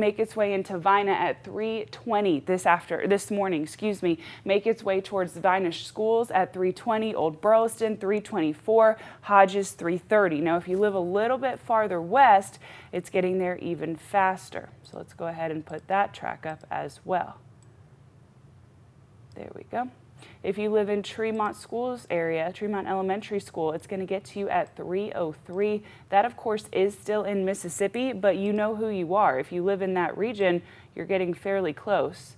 make its way into Vina at 3:20 this morning, make its way towards the Vina schools at 3:20, Old Burleson 3:24, Hodges 3:30. Now, if you live a little bit farther west, it's getting there even faster. So let's go ahead and put that track up as well. There we go. If you live in Tremont Schools area, Tremont Elementary School, it's going to get to you at 3:03. That, of course, is still in Mississippi, but you know who you are. If you live in that region, you're getting fairly close.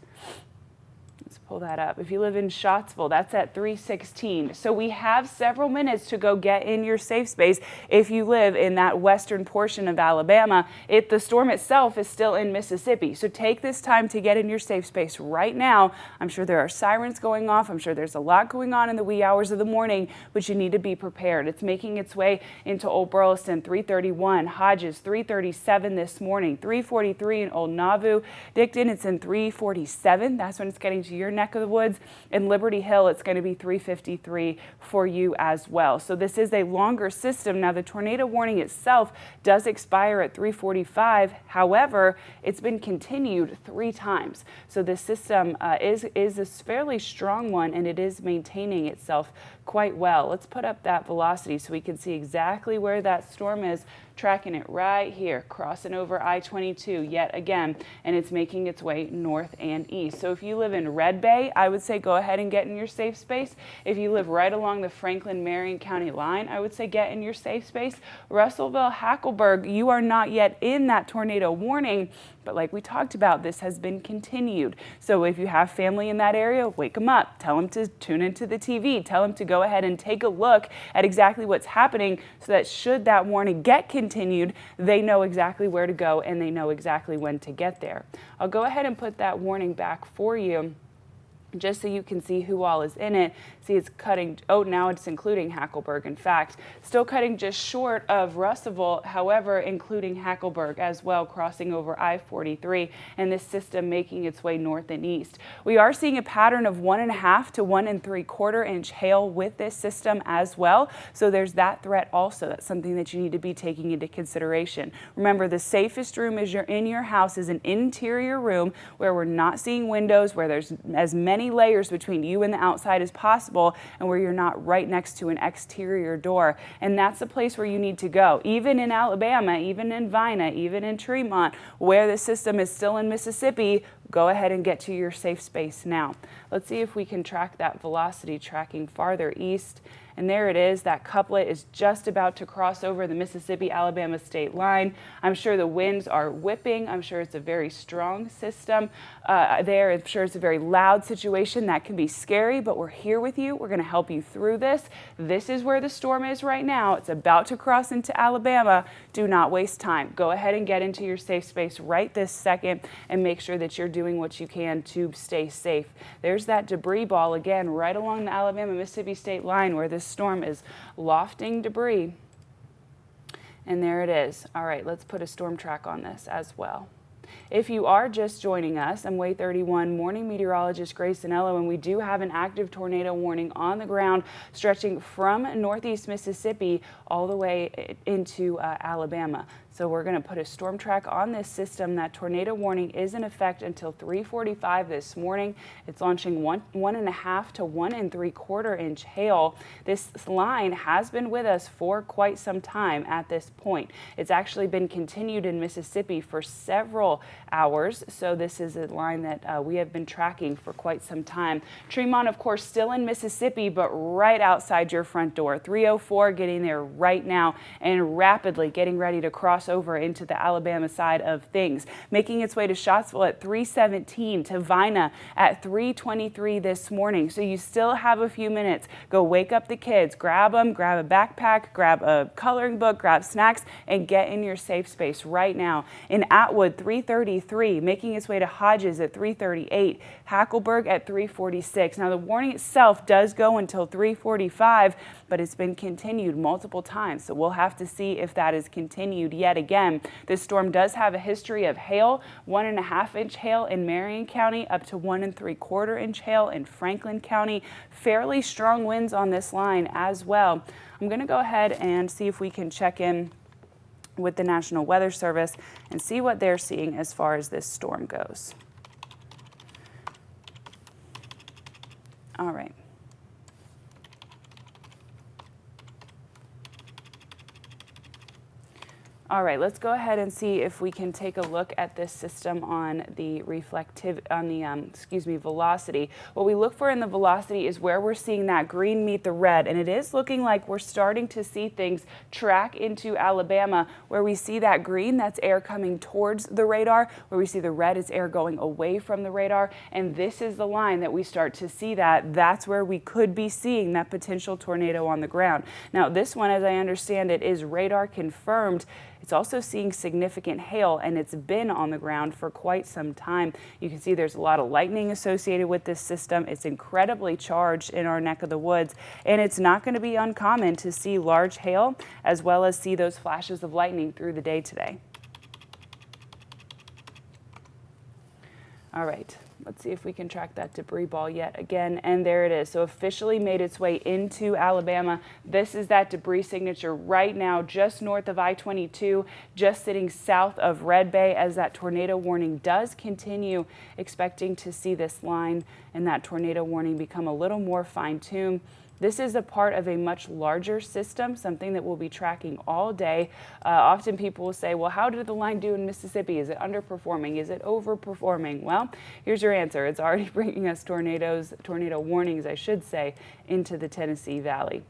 Let's pull that up. If you live in Scottsville, that's at 3:16. So we have several minutes to go get in your safe space if you live in that western portion of Alabama. The storm itself is still in Mississippi. So take this time to get in your safe space right now. I'm sure there are sirens going off. I'm sure there's a lot going on in the wee hours of the morning, but you need to be prepared. It's making its way into Old Burleson, 3:31. Hodges, 3:37 this morning. 3:43 in Old Nauvoo. Dicton, it's in 3:47. That's when it's getting to your neck of the woods. In Liberty Hill, it's going to be 3:53 for you as well. So this is a longer system. Now, the tornado warning itself does expire at 3:45. However, it's been continued 3 times. So this system is a fairly strong one, and it is maintaining itself quite well. Let's put up that velocity so we can see exactly where that storm is, tracking it right here, crossing over I-22 yet again, and it's making its way north and east. So if you live in Red Bay, I would say go ahead and get in your safe space. If you live right along the Franklin-Marion County line, I would say get in your safe space. Russellville, Hackleburg, you are not yet in that tornado warning, but like we talked about, this has been continued. So if you have family in that area, wake them up. Tell them to tune into the TV. Tell them to go ahead and take a look at exactly what's happening so that should that warning get continued, they know exactly where to go and they know exactly when to get there. I'll go ahead and put that warning back for you, just so you can see who all is in it. See, it's cutting, oh, now it's including Hackleburg. In fact, still cutting just short of Russellville, however, including Hackleburg as well, crossing over I-43, and this system making its way north and east. We are seeing a pattern of 1.5 to 1 3/4 inch hail with this system as well. So there's that threat also. That's something that you need to be taking into consideration. Remember, the safest room in your house is an interior room where we're not seeing windows, where there's as many layers between you and the outside as possible, and where you're not right next to an exterior door. And that's the place where you need to go. Even in Alabama, even in Vina, even in Tremont, where the system is still in Mississippi, go ahead and get to your safe space now. Let's see if we can track that velocity tracking farther east. And there it is. That couplet is just about to cross over the Mississippi-Alabama state line. I'm sure the winds are whipping. I'm sure it's a very strong system there. I'm sure it's a very loud situation. That can be scary, but we're here with you. We're going to help you through this. This is where the storm is right now. It's about to cross into Alabama. Do not waste time. Go ahead and get into your safe space right this second and make sure that you're doing what you can to stay safe. There's that debris ball again right along the Alabama-Mississippi state line where this storm is lofting debris. And there it is. All right, let's put a storm track on this as well. If you are just joining us, I'm Way 31 morning meteorologist Grace Anello, and we do have an active tornado warning on the ground stretching from northeast Mississippi all the way into Alabama. So we're going to put a storm track on this system. That tornado warning is in effect until 3:45 this morning. It's launching 1.5 to 1 3/4 inch hail. This line has been with us for quite some time at this point. It's actually been continued in Mississippi for several hours. So this is a line that we have been tracking for quite some time. Tremont, of course, still in Mississippi, but right outside your front door. 304 getting there right now and rapidly getting ready to cross over into the Alabama side of things, making its way to Scottsville at 3:17, to Vina at 3:23 this morning. So you still have a few minutes. Go wake up the kids, grab them, grab a backpack, grab a coloring book, grab snacks, and get in your safe space right now. In Atwood, 3:33, making its way to Hodges at 3:38, Hackleburg at 3:46. Now the warning itself does go until 3:45, but it's been continued multiple times. So we'll have to see if that is continued yet again. This storm does have a history of hail, 1.5 inch hail in Marion County, up to 1 3/4 inch hail in Franklin County. Fairly strong winds on this line as well. I'm going to go ahead and see if we can check in with the National Weather Service and see what they're seeing as far as this storm goes. All right. All right, let's go ahead and see if we can take a look at this system on the velocity. What we look for in the velocity is where we're seeing that green meet the red, and it is looking like we're starting to see things track into Alabama, where we see that green, that's air coming towards the radar, where we see the red is air going away from the radar, and this is the line that we start to see that's where we could be seeing that potential tornado on the ground. Now, this one, as I understand it, is radar confirmed. It's also seeing significant hail, and it's been on the ground for quite some time. You can see there's a lot of lightning associated with this system. It's incredibly charged in our neck of the woods, and it's not going to be uncommon to see large hail as well as see those flashes of lightning through the day today. All right. Let's see if we can track that debris ball yet again. And there it is. So officially made its way into Alabama. This is that debris signature right now, just north of I-22, just sitting south of Red Bay as that tornado warning does continue. Expecting to see this line and that tornado warning become a little more fine-tuned. This is a part of a much larger system, something that we'll be tracking all day. Often people will say, well, how did the line do in Mississippi? Is it underperforming? Is it overperforming? Well, here's your answer. It's already bringing us tornado warnings, I should say, into the Tennessee Valley.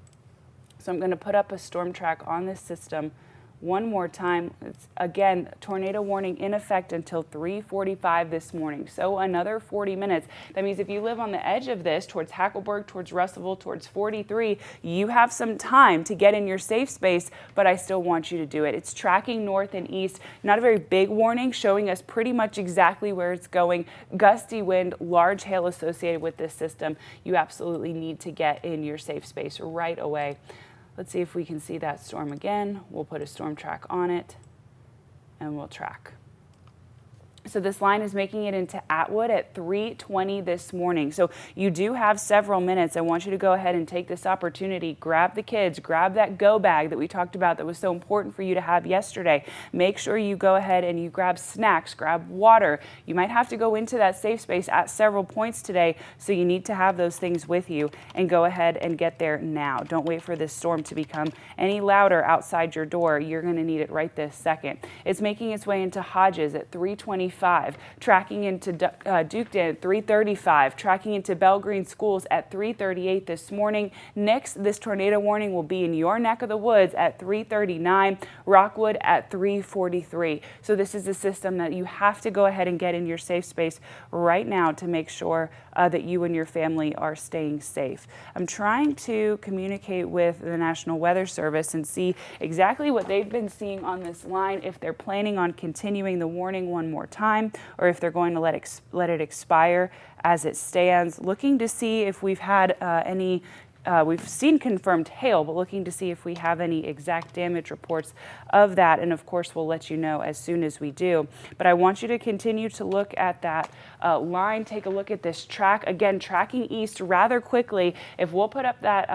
So I'm going to put up a storm track on this system one more time. It's, again, tornado warning in effect until 3:45 this morning. So another 40 minutes. That means if you live on the edge of this, towards Hackleburg, towards Russellville, towards 43, you have some time to get in your safe space, but I still want you to do it. It's tracking north and east. Not a very big warning, showing us pretty much exactly where it's going. Gusty wind, large hail associated with this system. You absolutely need to get in your safe space right away. Let's see if we can see that storm again. We'll put a storm track on it and we'll track. So this line is making it into Atwood at 3:20 this morning. So you do have several minutes. I want you to go ahead and take this opportunity. Grab the kids, grab that go bag that we talked about that was so important for you to have yesterday. Make sure you go ahead and you grab snacks, grab water. You might have to go into that safe space at several points today, so you need to have those things with you, and go ahead and get there now. Don't wait for this storm to become any louder outside your door. You're going to need it right this second. It's making its way into Hodges at 3:25. Tracking into Duketon at 3:35, tracking into Belgreen Schools at 3:38 this morning. Next, this tornado warning will be in your neck of the woods at 3:39, Rockwood at 3:43. So this is a system that you have to go ahead and get in your safe space right now to make sure that you and your family are staying safe. I'm trying to communicate with the National Weather Service and see exactly what they've been seeing on this line, if they're planning on continuing the warning one more time, or if they're going to let it expire as it stands. Looking to see if we've had we've seen confirmed hail, but looking to see if we have any exact damage reports of that. And of course, we'll let you know as soon as we do. But I want you to continue to look at that line. Take a look at this track. Again, tracking east rather quickly. If we'll put up that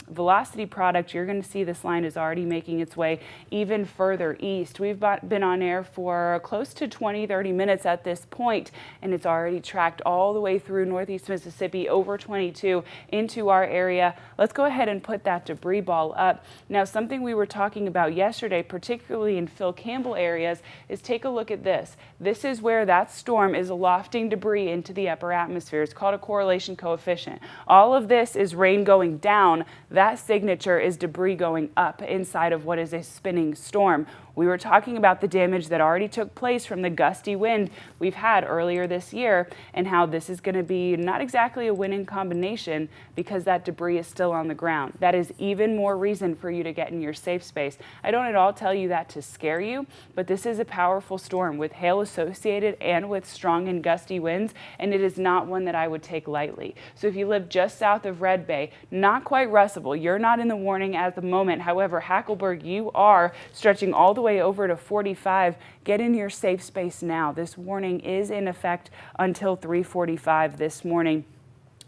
velocity product, you're going to see this line is already making its way even further east. We've been on air for close to 20-30 minutes at this point, and it's already tracked all the way through northeast Mississippi, over 22 into our area. Let's go ahead and put that debris ball up. Now, something we were talking about yesterday, particularly in Phil Campbell areas, is take a look at this. This is where that storm is lofting debris into the upper atmosphere. It's called a correlation coefficient. All of this is rain going down. That signature is debris going up inside of what is a spinning storm. We were talking about the damage that already took place from the gusty wind we've had earlier this year, and how this is going to be not exactly a winning combination because that debris is still on the ground. That is even more reason for you to get in your safe space. I don't at all tell you that to scare you, but this is a powerful storm with hail associated and with strong and gusty winds, and it is not one that I would take lightly. So if you live just south of Red Bay, not quite Russellville, you're not in the warning at the moment. However, Hackleburg, you are, stretching all the way over to 45. Get in your safe space now. This warning is in effect until 3:45 this morning.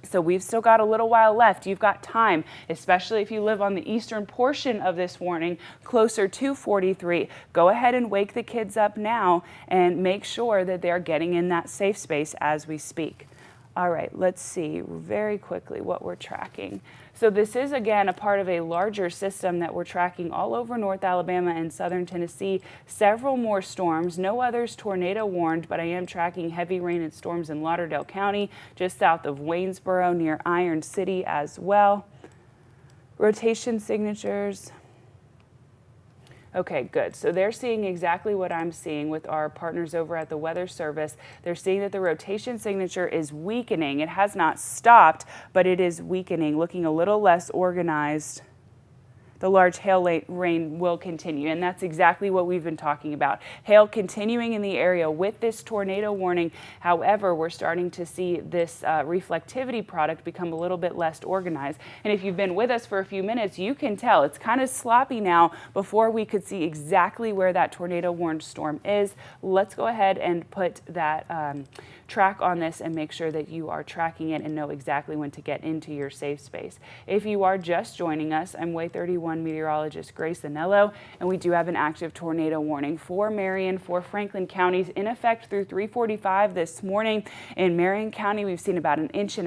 So we've still got a little while left. You've got time, especially if you live on the eastern portion of this warning, closer to 43. Go ahead and wake the kids up now and make sure that they're getting in that safe space as we speak. All right, let's see very quickly what we're tracking. So this is, again, a part of a larger system that we're tracking all over North Alabama and southern Tennessee. Several more storms, no others tornado warned, but I am tracking heavy rain and storms in Lauderdale County, just south of Waynesboro near Iron City as well. Rotation signatures. Okay, good. So they're seeing exactly what I'm seeing with our partners over at the Weather Service. They're seeing that the rotation signature is weakening. It has not stopped, but it is weakening, looking a little less organized. The large hail rain will continue, and that's exactly what we've been talking about. Hail continuing in the area with this tornado warning. However, we're starting to see this reflectivity product become a little bit less organized. And if you've been with us for a few minutes, you can tell it's kind of sloppy now. Before we could see exactly where that tornado warned storm is, let's go ahead and put that track on this and make sure that you are tracking it and know exactly when to get into your safe space. If you are just joining us, I'm Way 31 meteorologist Grace Anello, and we do have an active tornado warning for Marion, for Franklin counties in effect through 3:45 this morning. In Marion County, we've seen about 1.5 inch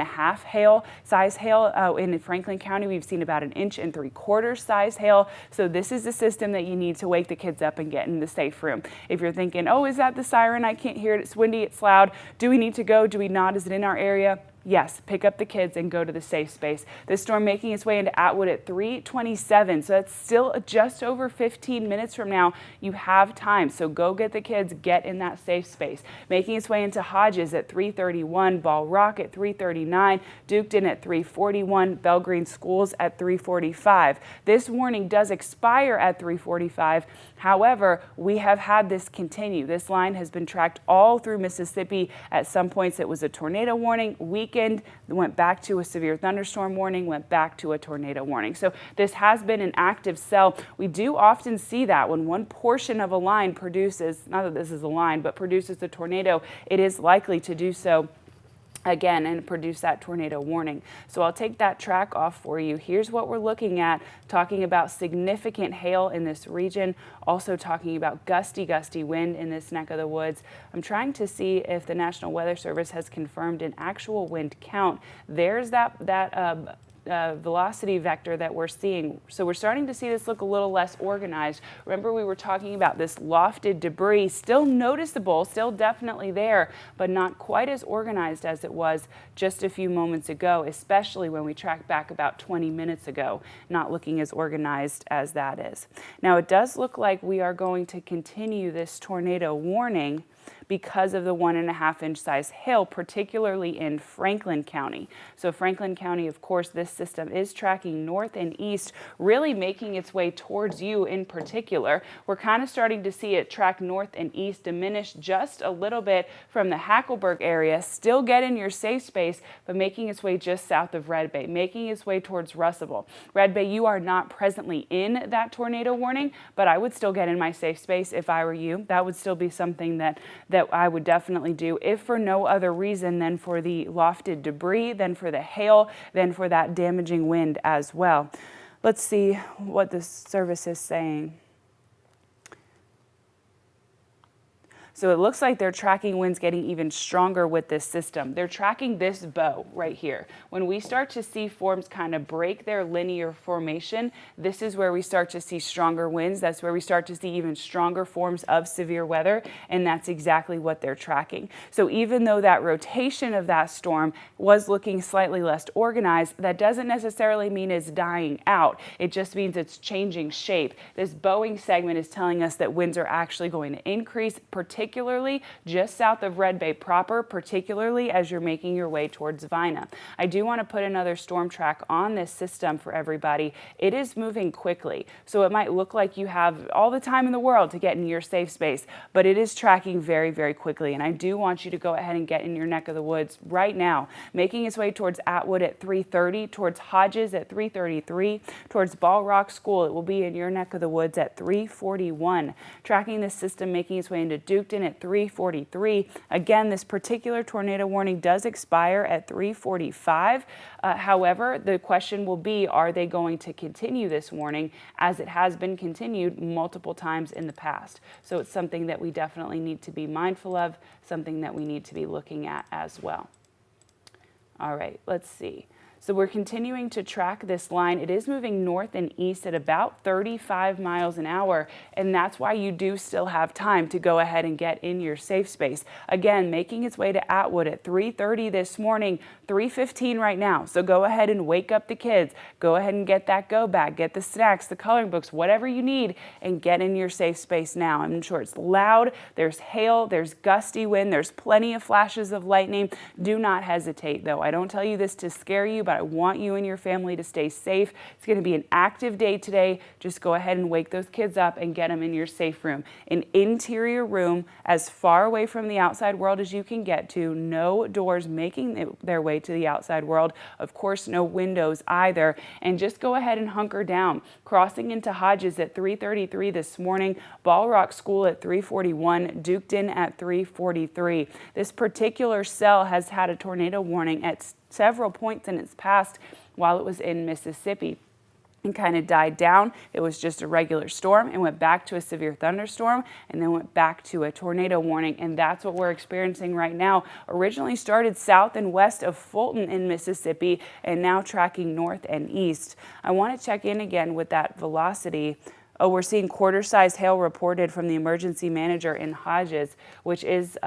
size hail. In Franklin County, we've seen about 1.75 inch size hail. So this is the system that you need to wake the kids up and get in the safe room. If you're thinking, oh, is that the siren? I can't hear it. It's windy. It's loud. Do we need to go? Do we not? Is it in our area? Yes, pick up the kids and go to the safe space. This storm making its way into Atwood at 3:27, so that's still just over 15 minutes from now. You have time, so go get the kids, get in that safe space. Making its way into Hodges at 3:31, Ball Rock at 3:39, Duketon at 3:41, Belgreen Schools at 3:45. This warning does expire at 3:45. However, we have had this continue. This line has been tracked all through Mississippi. At some points, it was a tornado warning, weakened, went back to a severe thunderstorm warning, went back to a tornado warning. So this has been an active cell. We do often see that when one portion of a line produces, not that this is a line, but produces a tornado, it is likely to do so again and produce that tornado warning. So I'll take that track off for you. Here's what we're looking at, talking about significant hail in this region, also talking about gusty wind in this neck of the woods. I'm trying to see if the National Weather Service has confirmed an actual wind count. There's that velocity vector that we're seeing. So we're starting to see this look a little less organized. Remember, we were talking about this lofted debris, still noticeable, still definitely there, but not quite as organized as it was just a few moments ago, especially when we track back about 20 minutes ago, not looking as organized as that is. Now, it does look like we are going to continue this tornado warning because of the 1.5 inch size hail, particularly in Franklin County. So Franklin County, of course, this system is tracking north and east, really making its way towards you in particular. We're kind of starting to see it track north and east, diminish just a little bit from the Hackleburg area, still get in your safe space, but making its way just south of Red Bay, making its way towards Russellville. Red Bay, you are not presently in that tornado warning, but I would still get in my safe space if I were you. That would still be something that I would definitely do, if for no other reason than for the lofted debris, than for the hail, than for that damaging wind as well. Let's see what the service is saying. So it looks like they're tracking winds getting even stronger with this system. They're tracking this bow right here. When we start to see forms kind of break their linear formation, this is where we start to see stronger winds. That's where we start to see even stronger forms of severe weather, and that's exactly what they're tracking. So even though that rotation of that storm was looking slightly less organized, that doesn't necessarily mean it's dying out. It just means it's changing shape. This bowing segment is telling us that winds are actually going to increase, particularly just south of Red Bay proper, particularly as you're making your way towards Vina. I do want to put another storm track on this system for everybody. It is moving quickly, so it might look like you have all the time in the world to get in your safe space, but it is tracking very, very quickly, and I do want you to go ahead and get in your neck of the woods right now, making its way towards Atwood at 3:30, towards Hodges at 3:33, towards Ball Rock School. It will be in your neck of the woods at 3:41. Tracking this system, making its way into Duketon Duketon at 3:43. Again, this particular tornado warning does expire at 3:45. However, the question will be, are they going to continue this warning, as it has been continued multiple times in the past? So it's something that we definitely need to be mindful of, something that we need to be looking at as well. All right, let's see. So we're continuing to track this line. It is moving north and east at about 35 miles an hour, and that's why you do still have time to go ahead and get in your safe space. Again, making its way to Atwood at 3:30 this morning, 3:15 right now. So go ahead and wake up the kids. Go ahead and get that go bag, get the snacks, the coloring books, whatever you need, and get in your safe space now. I'm sure it's loud, there's hail, there's gusty wind, there's plenty of flashes of lightning. Do not hesitate though. I don't tell you this to scare you, but I want you and your family to stay safe. It's going to be an active day today. Just go ahead and wake those kids up and get them in your safe room. An interior room as far away from the outside world as you can get to. No doors making their way to the outside world. Of course, no windows either. And just go ahead and hunker down. Crossing into Hodges at 3:33 this morning. Ball Rock School at 3:41. Duketon at 3:43. This particular cell has had a tornado warning at several points in its past while it was in Mississippi, and kind of died down. It was just a regular storm and went back to a severe thunderstorm, and then went back to a tornado warning. And that's what we're experiencing right now. Originally started south and west of Fulton in Mississippi, and now tracking north and east. I want to check in again with that velocity. Oh, we're seeing quarter-size hail reported from the emergency manager in Hodges, which is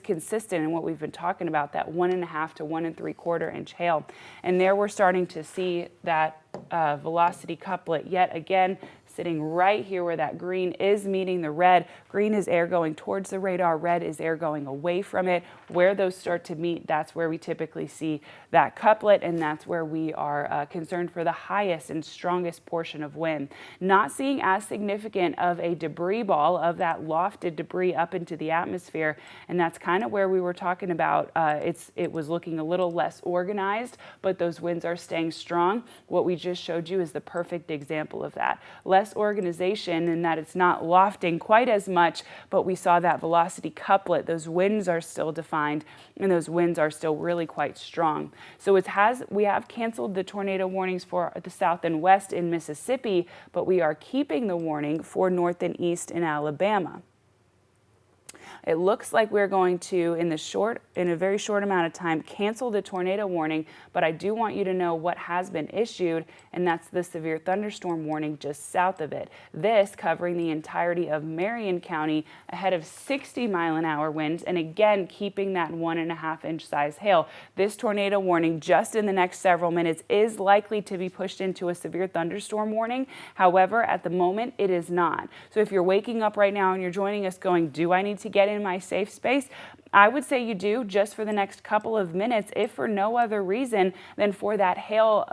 consistent in what we've been talking about, that 1.5 to 1 3/4 inch hail. And there we're starting to see that velocity couplet yet again, sitting right here where that green is meeting the red. Green is air going towards the radar, red is air going away from it. Where those start to meet, that's where we typically see that couplet, and that's where we are concerned for the highest and strongest portion of wind. Not seeing as significant of a debris ball of that lofted debris up into the atmosphere, and that's kind of where we were talking about. It was looking a little less organized, but those winds are staying strong. What we just showed you is the perfect example of that. Less organization in that it's not lofting quite as much, but we saw that velocity couplet. Those winds are still defined, and those winds are still really quite strong. So we have canceled the tornado warnings for the south and west in Mississippi, but we are keeping the warning for north and east in Alabama. It looks like we're going to, in a very short amount of time, cancel the tornado warning, but I do want you to know what has been issued, and that's the severe thunderstorm warning just south of it. This covering the entirety of Marion County ahead of 60-mile-an-hour winds, and again, keeping that 1.5 inch size hail. This tornado warning just in the next several minutes is likely to be pushed into a severe thunderstorm warning. However, at the moment, it is not. So if you're waking up right now and you're joining us going, do I need to get in my safe space? I would say you do, just for the next couple of minutes, if for no other reason than for that hail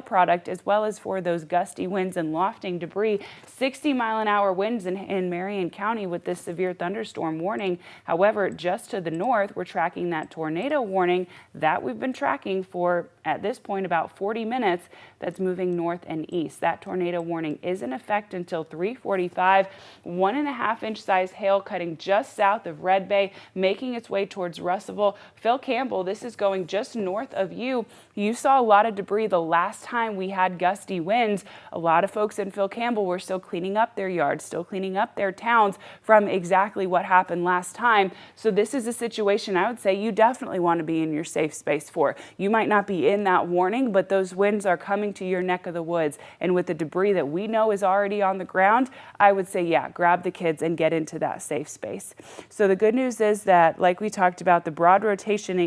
product, as well as for those gusty winds and lofting debris. 60-mile-an-hour winds in Marion County with this severe thunderstorm warning. However, just to the north, we're tracking that tornado warning that we've been tracking for, at this point, about 40 minutes. That's moving north and east. That tornado warning is in effect until 3:45. 1.5 inch size hail cutting just south of Red Bay, making its way towards Russellville. Phil Campbell, this is going just north of you. You saw a lot of debris the last time we had gusty winds. A lot of folks in Phil Campbell were still cleaning up their yards, still cleaning up their towns from exactly what happened last time. So this is a situation I would say you definitely want to be in your safe space for. You might not be in that warning, but those winds are coming to your neck of the woods. And with the debris that we know is already on the ground, I would say, yeah, grab the kids and get into that safe space. So the good news is that, like we talked about, the broad rotation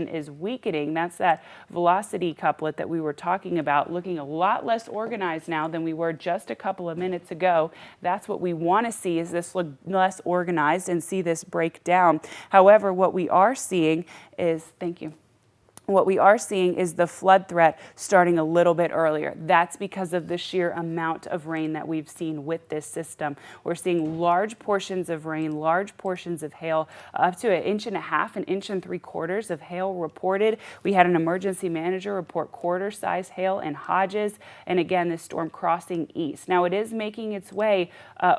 is weakening. That's that velocity couplet that we were talking about, looking a lot less organized now than we were just a couple of minutes ago. That's what we want to see, is this look less organized and see this break down. However, what we are seeing is, thank you. What we are seeing is the flood threat starting a little bit earlier. That's because of the sheer amount of rain that we've seen with this system. We're seeing large portions of rain, large portions of hail, up to 1.5 inches, 1.75 inches of hail reported. We had an emergency manager report quarter-size hail in Hodges, and again, this storm crossing east. Now, it is making its way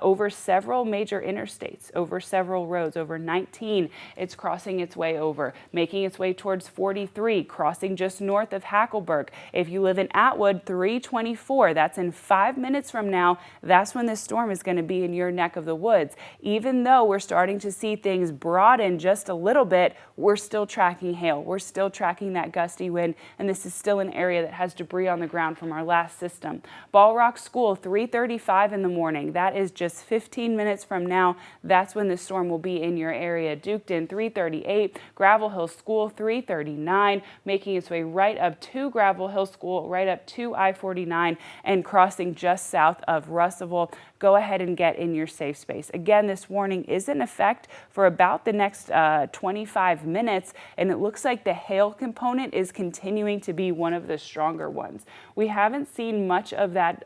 over several major interstates, over several roads, over 19. It's crossing its way over, making its way towards 43. Crossing just north of Hackleburg. If you live in Atwood, 324, that's in 5 minutes from now. That's when this storm is going to be in your neck of the woods. Even though we're starting to see things broaden just a little bit, we're still tracking hail. We're still tracking that gusty wind, and this is still an area that has debris on the ground from our last system. Ball Rock School, 3:35 in the morning. That is just 15 minutes from now. That's when the storm will be in your area. Duketon, 3:38. Gravel Hill School, 3:39. Making its way right up to Gravel Hill School, right up to I-49, and crossing just south of Russellville. Go ahead and get in your safe space. Again, this warning is in effect for about the next 25 minutes, and it looks like the hail component is continuing to be one of the stronger ones. We haven't seen much of that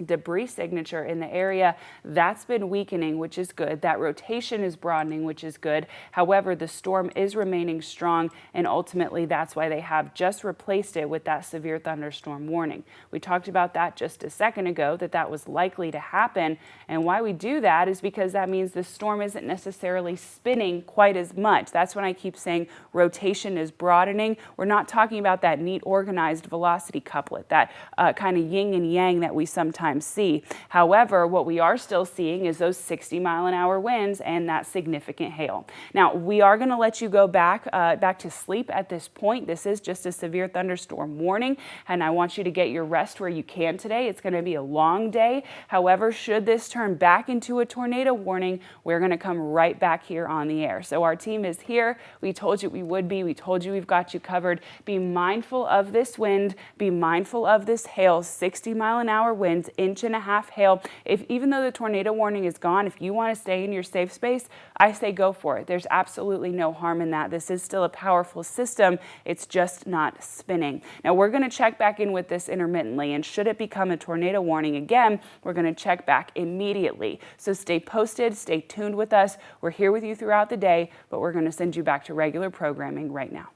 debris signature in the area. That's been weakening, which is good. That rotation is broadening, which is good. However, the storm is remaining strong, and ultimately that's why they have just replaced it with that severe thunderstorm warning. We talked about that just a second ago, that was likely to happen, and why we do that is because that means the storm isn't necessarily spinning quite as much. That's when I keep saying rotation is broadening. We're not talking about that neat organized velocity couplet, that kind of yin and yang that we sometimes see. However, what we are still seeing is those 60-mile-an-hour winds and that significant hail. Now, we are going to let you go back to sleep at this point. This is just a severe thunderstorm warning, and I want you to get your rest where you can today. It's going to be a long day. However, should this turn back into a tornado warning, we're going to come right back here on the air. So our team is here. We told you we would be. We told you we've got you covered. Be mindful of this wind. Be mindful of this hail, 60-mile-an-hour winds, 1.5 inches hail. Even though the tornado warning is gone, if you want to stay in your safe space, I say go for it. There's absolutely no harm in that. This is still a powerful system. It's just not spinning. Now, we're going to check back in with this intermittently, and should it become a tornado warning again, we're going to check back immediately. So stay posted, stay tuned with us. We're here with you throughout the day, but we're going to send you back to regular programming right now.